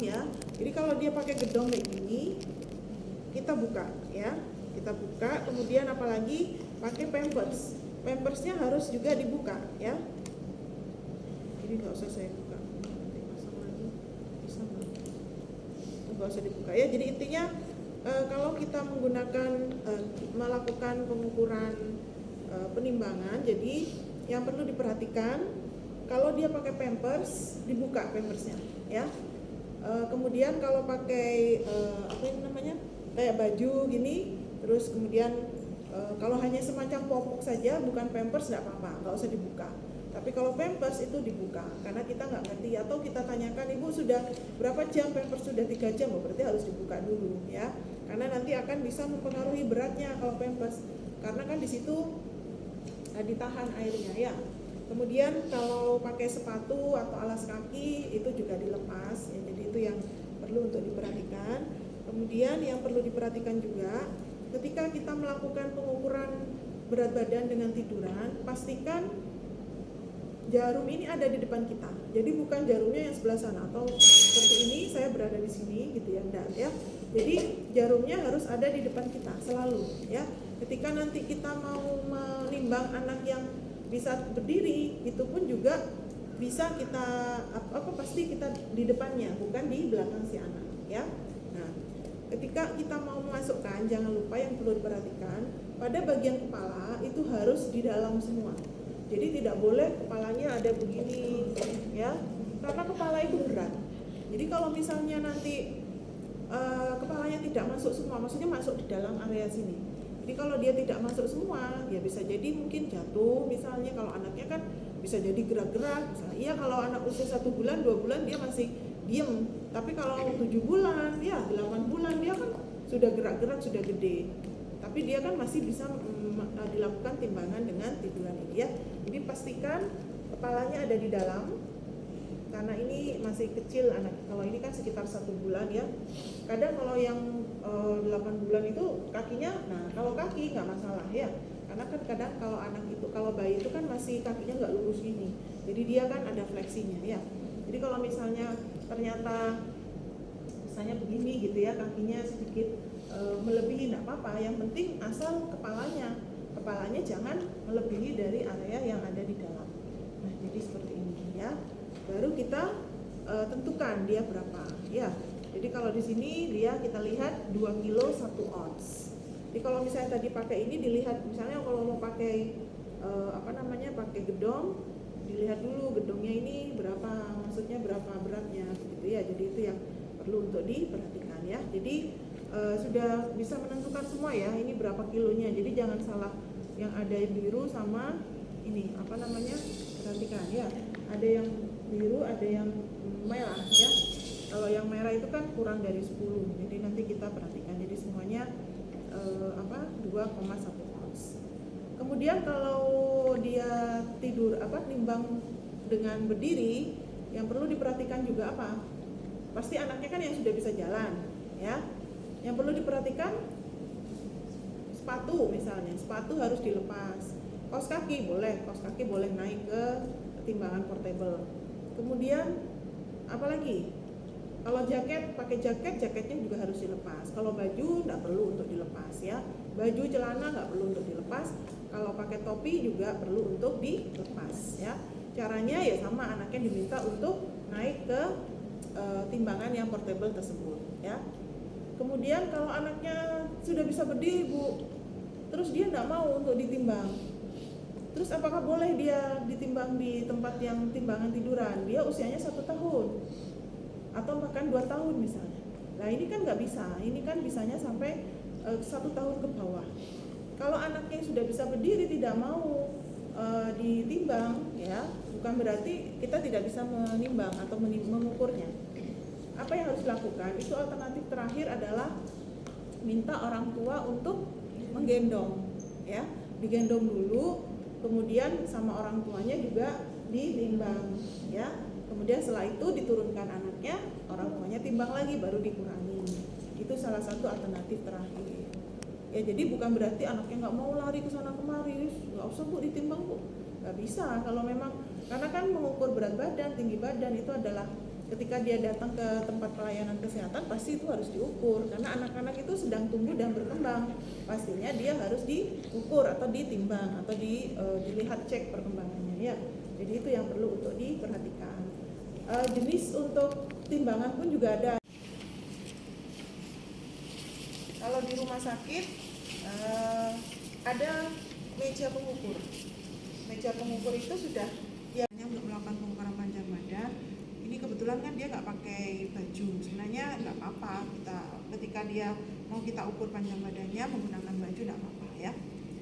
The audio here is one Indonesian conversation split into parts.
ya. Jadi kalau dia pakai gedong kayak gini, kita buka ya, kita buka. Kemudian apalagi pakai pampers, pampersnya harus juga dibuka ya. Jadi nggak usah saya buka, nanti pasang lagi, bisa nggak usah dibuka ya. Jadi intinya kalau kita melakukan pengukuran penimbangan, jadi yang perlu diperhatikan kalau dia pakai pampers, dibuka pampersnya ya. Kemudian kalau pakai apa ini namanya, kayak baju gini, terus kemudian kalau hanya semacam popok saja bukan pampers nggak apa-apa, nggak usah dibuka. Tapi kalau pampers itu dibuka karena kita nggak ngerti, atau kita tanyakan, ibu sudah berapa jam pampers, sudah 3 jam, berarti harus dibuka dulu ya, karena nanti akan bisa mempengaruhi beratnya kalau pampers, karena kan di situ ditahan airnya ya. Kemudian kalau pakai sepatu atau alas kaki itu juga dilepas ya, jadi itu yang perlu untuk diperhatikan. Kemudian yang perlu diperhatikan juga ketika kita melakukan pengukuran berat badan dengan tiduran, pastikan jarum ini ada di depan kita. Jadi bukan jarumnya yang sebelah sana, atau seperti ini saya berada di sini gitu ya, enggak ya. Jadi jarumnya harus ada di depan kita selalu ya. Ketika nanti kita mau menimbang anak yang bisa berdiri, itu pun juga bisa kita pasti kita di depannya, bukan di belakang si anak ya. Nah, ketika kita mau memasukkan, jangan lupa yang perlu diperhatikan, pada bagian kepala itu harus di dalam semua. Jadi tidak boleh kepalanya ada begini ya, karena kepala itu berat. Jadi kalau misalnya nanti kepalanya tidak masuk semua, maksudnya masuk di dalam area sini. Jadi kalau dia tidak masuk semua, ya bisa jadi mungkin jatuh misalnya. Kalau anaknya kan bisa jadi gerak-gerak misalnya. Iya, kalau anak usia 1 bulan, 2 bulan dia masih diem. Tapi kalau 7 bulan, ya 8 bulan dia kan sudah gerak-gerak, sudah gede. Tapi dia kan masih bisa dilakukan timbangan dengan tiduran ini ya. Jadi pastikan kepalanya ada di dalam, karena ini masih kecil anak. Kalau ini kan sekitar 1 bulan ya. Kadang kalau yang 8 bulan itu kakinya, nah kalau kaki nggak masalah ya, karena kan kadang kalau anak itu, kalau bayi itu kan masih kakinya nggak lurus gini, jadi dia kan ada fleksinya ya. Jadi kalau misalnya ternyata misalnya begini gitu ya, kakinya sedikit melebihi, nggak apa-apa, yang penting asal kepalanya jangan melebihi dari area yang ada di dalam. Nah jadi seperti ini ya, baru kita tentukan dia berapa ya. Jadi kalau di sini dia kita lihat 2 kilo 1 ons. Jadi kalau misalnya tadi pakai ini, dilihat misalnya kalau mau pakai pakai gedong, dilihat dulu gedongnya ini berapa, maksudnya berapa beratnya gitu ya. Jadi itu yang perlu untuk diperhatikan ya. Jadi sudah bisa menentukan semua ya, ini berapa kilonya. Jadi jangan salah yang ada biru sama ini perhatikan ya. Ada yang biru, ada yang merah ya. Kalau yang merah itu kan kurang dari 10, jadi nanti kita perhatikan. Jadi semuanya 2,1 ons. Kemudian kalau dia tidur nimbang dengan berdiri, yang perlu diperhatikan juga apa? Pasti anaknya kan yang sudah bisa jalan, ya. Yang perlu diperhatikan sepatu misalnya, sepatu harus dilepas. Kaos kaki boleh naik ke timbangan portable. Kemudian apalagi? Kalau jaket, pakai jaketnya juga harus dilepas. Kalau baju nggak perlu untuk dilepas ya. Baju celana nggak perlu untuk dilepas. Kalau pakai topi juga perlu untuk dilepas ya. Caranya ya sama, anaknya diminta untuk naik ke timbangan yang portable tersebut ya. Kemudian kalau anaknya sudah bisa berdiri Bu, terus dia nggak mau untuk ditimbang, terus apakah boleh dia ditimbang di tempat yang timbangan tiduran? Dia usianya 1 tahun atau bahkan 2 tahun misalnya. Nah ini kan nggak bisa, ini kan bisanya sampai 1 tahun ke bawah. Kalau anaknya yang sudah bisa berdiri tidak mau ditimbang ya, bukan berarti kita tidak bisa menimbang atau mengukurnya. Apa yang harus dilakukan? Itu alternatif terakhir adalah minta orang tua untuk menggendong ya, digendong dulu, kemudian sama orang tuanya juga ditimbang ya. Kemudian setelah itu diturunkan anaknya, orang tuanya timbang lagi, baru dikurangi. Itu salah satu alternatif terakhir. Ya jadi bukan berarti anaknya nggak mau lari ke sana kemari, nggak usah Bu ditimbang Bu, nggak bisa. Kalau memang, karena kan mengukur berat badan, tinggi badan itu adalah ketika dia datang ke tempat pelayanan kesehatan pasti itu harus diukur, karena anak-anak itu sedang tumbuh dan berkembang, pastinya dia harus diukur atau ditimbang atau dilihat cek perkembangannya ya. Jadi itu yang perlu untuk diperhatikan. Jenis untuk timbangan pun juga ada. Kalau di rumah sakit ada meja pengukur. Meja pengukur itu sudah ya untuk melakukan pengukuran panjang badan. Ini kebetulan kan dia nggak pakai baju, sebenarnya nggak apa-apa ketika dia mau kita ukur panjang badannya menggunakan baju nggak apa-apa ya.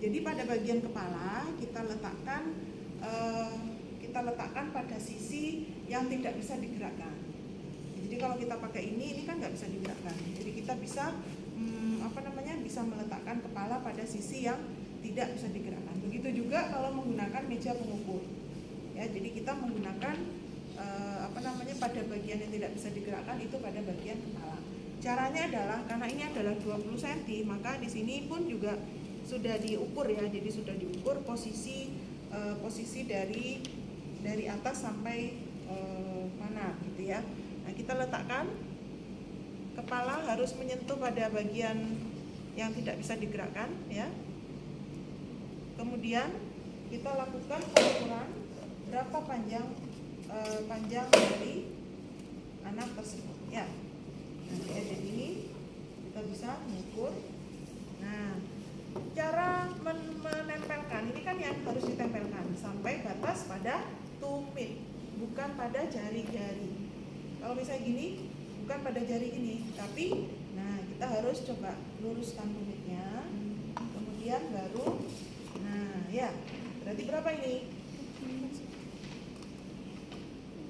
Jadi pada bagian kepala kita letakkan pada sisi yang tidak bisa digerakkan. Jadi kalau kita pakai ini kan nggak bisa digerakkan. Jadi kita bisa bisa meletakkan kepala pada sisi yang tidak bisa digerakkan. Begitu juga kalau menggunakan meja pengukur. Ya, jadi kita menggunakan pada bagian yang tidak bisa digerakkan itu pada bagian kepala. Caranya adalah karena ini adalah 20 cm, maka di sini pun juga sudah diukur ya. Jadi sudah diukur posisi dari atas sampai mana gitu ya. Nah, kita letakkan kepala harus menyentuh pada bagian yang tidak bisa digerakkan ya. Kemudian kita lakukan pengukuran berapa panjang dari anak tersebut ya. Nah, jadi ini kita bisa mengukur. Nah, cara menempelkan ini kan yang harus ditempelkan sampai batas pada tumit, bukan pada jari-jari. Kalau misalnya gini, bukan pada jari ini, tapi nah kita harus coba luruskan tumitnya, kemudian baru, nah ya, berarti berapa ini?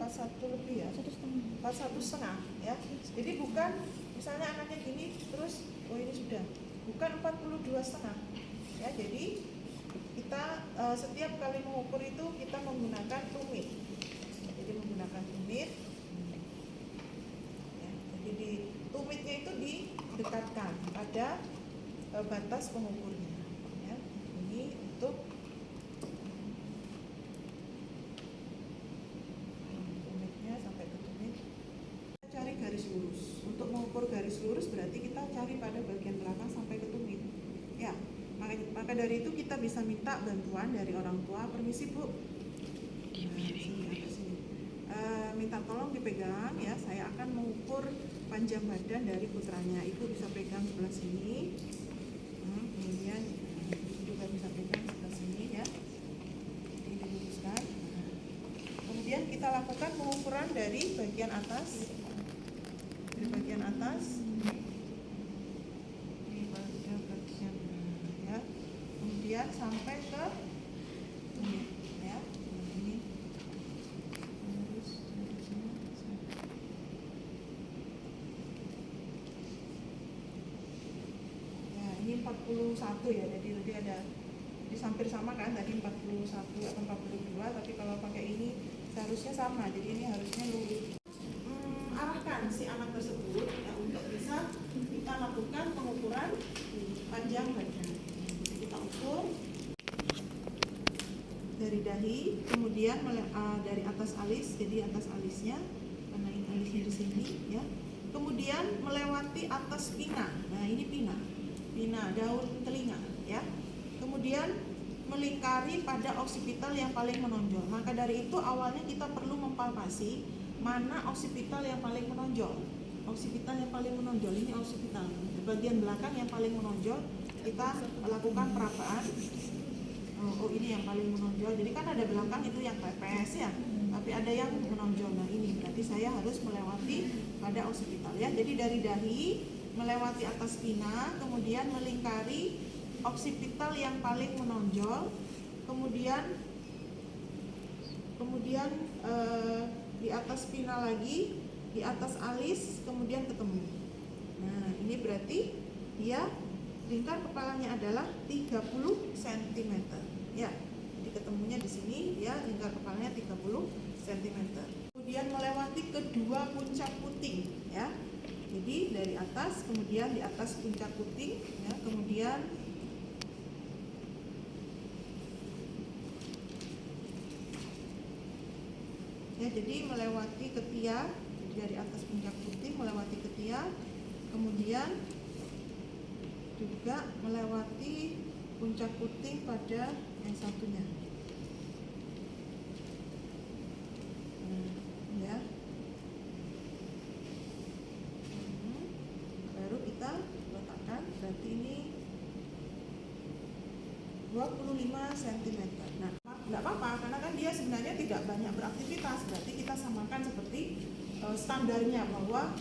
41 lebih ya, 41,5 ya. Jadi bukan misalnya anaknya gini terus, oh ini sudah, bukan 42,5 ya. Jadi kita setiap kali mengukur itu kita menggunakan tumit. Jadi menggunakan tumit. Jadi tumitnya itu didekatkan pada batas pengukurnya ya. Ini untuk tumitnya sampai ke tumit. Kita cari garis lurus. Untuk mengukur garis lurus berarti kita cari pada bagian belakang sampai ke tumit ya. Maka dari itu kita bisa minta bantuan dari orang tua. Permisi Bu, minta tolong dipegang ya, saya akan mengukur panjang badan dari putranya. Ibu bisa pegang sebelah sini, kemudian ibu juga bisa pegang sebelah sini ya. Ini diluruskan. Kemudian kita lakukan pengukuran dari bagian atas, ini bagian ya, kemudian sampai ke tumit ya. Ini ini 41 ya, jadi nanti ada hampir sama kan tadi 41 atau 42, tapi kalau pakai ini seharusnya sama, jadi ini harusnya lurus. Arahkan si anak tersebut ya untuk bisa kita lakukan pengukuran panjang badan. Jadi kita ukur dari dahi, kemudian dari atas alis, jadi atas alisnya, karena ini alisnya di sini ya. Kemudian melewati atas pina. Nah, ini pina daun telinga ya. Kemudian melingkari pada oksipital yang paling menonjol. Maka dari itu awalnya kita perlu mempalpasi mana oksipital yang paling menonjol. Oksipital yang paling menonjol ini oksipital bagian belakang yang paling menonjol. Kita lakukan perapaan. Oh ini yang paling menonjol. Jadi kan ada belakang itu yang pepes ya, tapi ada yang menonjol. Nah ini berarti saya harus melewati pada oksipital ya. Jadi dari dahi melewati atas pina, kemudian melingkari oksipital yang paling menonjol, kemudian di atas pina lagi, di atas alis, kemudian ketemu. Nah ini berarti dia lingkar kepalanya adalah 30 cm ya. Jadi ketemunya di sini ya, lingkar kepalanya 30 cm. Kemudian melewati kedua puncak puting ya. Jadi dari atas, kemudian di atas puncak puting ya, kemudian ya, jadi melewati ketiak dari atas puncak putih melewati ketiak, kemudian juga melewati puncak putih pada yang satunya. Ya. Baru kita letakkan, berarti ini 25 cm. Nah, nggak apa-apa karena kan dia sebenarnya tidak banyak beraktivitas, berarti kita samakan seperti standarnya bahwa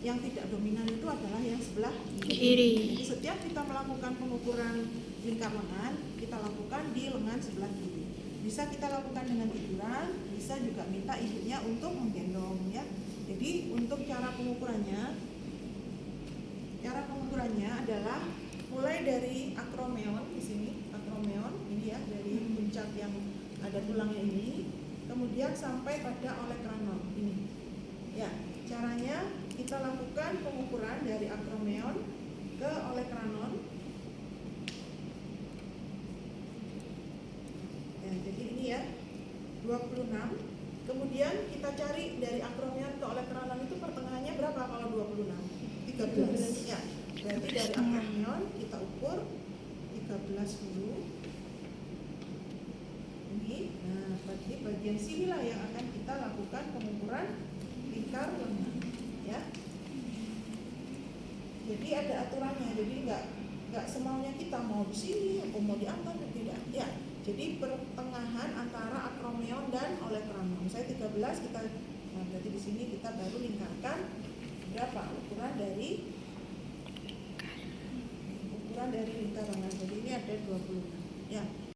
yang tidak dominan itu adalah yang sebelah kiri. Jadi setiap kita melakukan pengukuran lingkar lengan, kita lakukan di lengan sebelah kiri. Bisa kita lakukan dengan tiduran, bisa juga minta ibunya untuk menggendong ya. Jadi untuk cara pengukurannya adalah mulai dari akromeon di sini, akromeon ini ya, dari puncak yang ada tulangnya ini, kemudian sampai pada olecranon ini. Ya, caranya kita lakukan pengukuran dari akromeon ke olecranon. Ya, jadi ini ya 26. Kemudian kita cari dari akromeon ke olecranon itu pertengahannya berapa kalau 26? 13. Ya. Berarti dari akromeon kita ukur 13 dulu. Ini, nah berarti bagian sinilah yang akan kita lakukan pengukuran lingkar lengan, ya. Jadi ada aturannya, jadi nggak semaunya kita mau di sini atau mau di atas, tidak. Ya, jadi pertengahan antara akromeon dan olecranon. Misalnya 13 kita, nah berarti di sini kita baru lingkarkan berapa ukuran dari lingkar lengan. Jadi ini ada 26. Ya.